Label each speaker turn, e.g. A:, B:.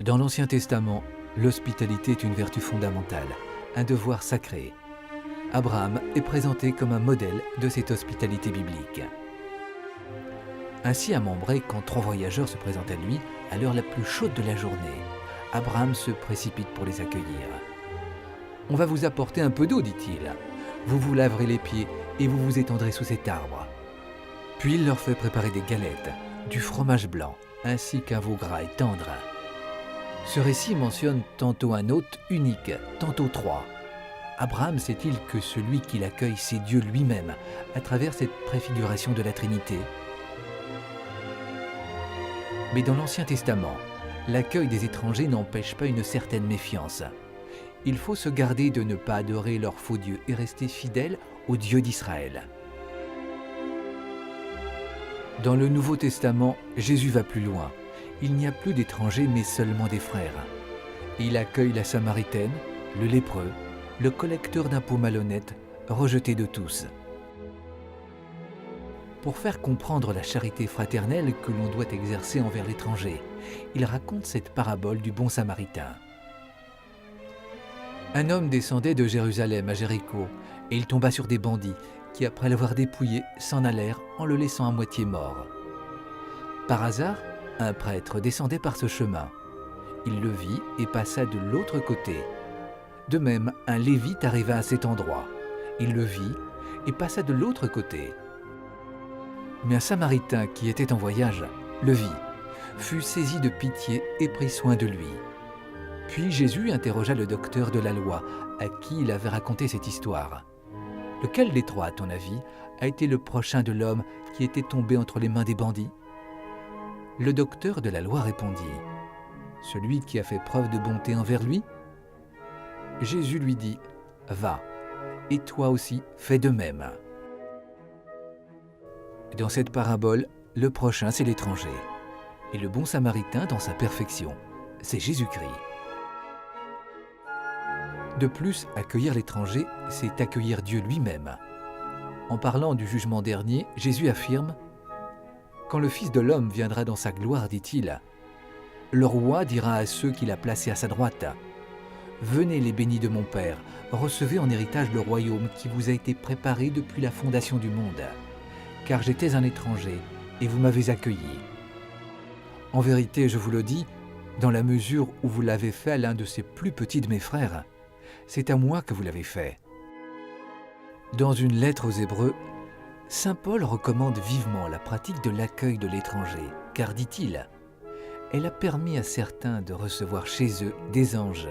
A: Dans l'Ancien Testament, l'hospitalité est une vertu fondamentale, un devoir sacré. Abraham est présenté comme un modèle de cette hospitalité biblique. Ainsi à Mambré, quand 3 voyageurs se présentent à lui, à l'heure la plus chaude de la journée, Abraham se précipite pour les accueillir. « On va vous apporter un peu d'eau, dit-il. Vous vous laverez les pieds et vous vous étendrez sous cet arbre. » Puis il leur fait préparer des galettes, du fromage blanc, ainsi qu'un veau gras et tendre. Ce récit mentionne tantôt un hôte unique, tantôt 3. Abraham sait-il que celui qui l'accueille, c'est Dieu lui-même, à travers cette préfiguration de la Trinité? Mais dans l'Ancien Testament, l'accueil des étrangers n'empêche pas une certaine méfiance. Il faut se garder de ne pas adorer leur faux Dieu et rester fidèle au Dieu d'Israël. Dans le Nouveau Testament, Jésus va plus loin. Il n'y a plus d'étrangers, mais seulement des frères. Il accueille la Samaritaine, le lépreux, le collecteur d'impôts malhonnête, rejeté de tous. Pour faire comprendre la charité fraternelle que l'on doit exercer envers l'étranger, il raconte cette parabole du bon Samaritain. Un homme descendait de Jérusalem à Jéricho, et il tomba sur des bandits qui, après l'avoir dépouillé, s'en allèrent en le laissant à moitié mort. Par hasard, un prêtre descendait par ce chemin. Il le vit et passa de l'autre côté. De même, un lévite arriva à cet endroit. Il le vit et passa de l'autre côté. Mais un Samaritain qui était en voyage le vit, fut saisi de pitié et prit soin de lui. Puis Jésus interrogea le docteur de la loi, à qui il avait raconté cette histoire. « Lequel des 3, à ton avis, a été le prochain de l'homme qui était tombé entre les mains des bandits ?» Le docteur de la loi répondit « Celui qui a fait preuve de bonté envers lui ?» Jésus lui dit « Va, et toi aussi fais de même. » Dans cette parabole, le prochain, c'est l'étranger. Et le bon Samaritain, dans sa perfection, c'est Jésus-Christ. De plus, accueillir l'étranger, c'est accueillir Dieu lui-même. En parlant du jugement dernier, Jésus affirme « Quand le Fils de l'homme viendra dans sa gloire, dit-il, le roi dira à ceux qu'il a placés à sa droite, « Venez les bénis de mon Père, recevez en héritage le royaume qui vous a été préparé depuis la fondation du monde. Car j'étais un étranger, et vous m'avez accueilli. En vérité, je vous le dis, dans la mesure où vous l'avez fait à l'un de ces plus petits de mes frères, c'est à moi que vous l'avez fait. » Dans une lettre aux Hébreux, saint Paul recommande vivement la pratique de l'accueil de l'étranger, car, dit-il, elle a permis à certains de recevoir chez eux des anges.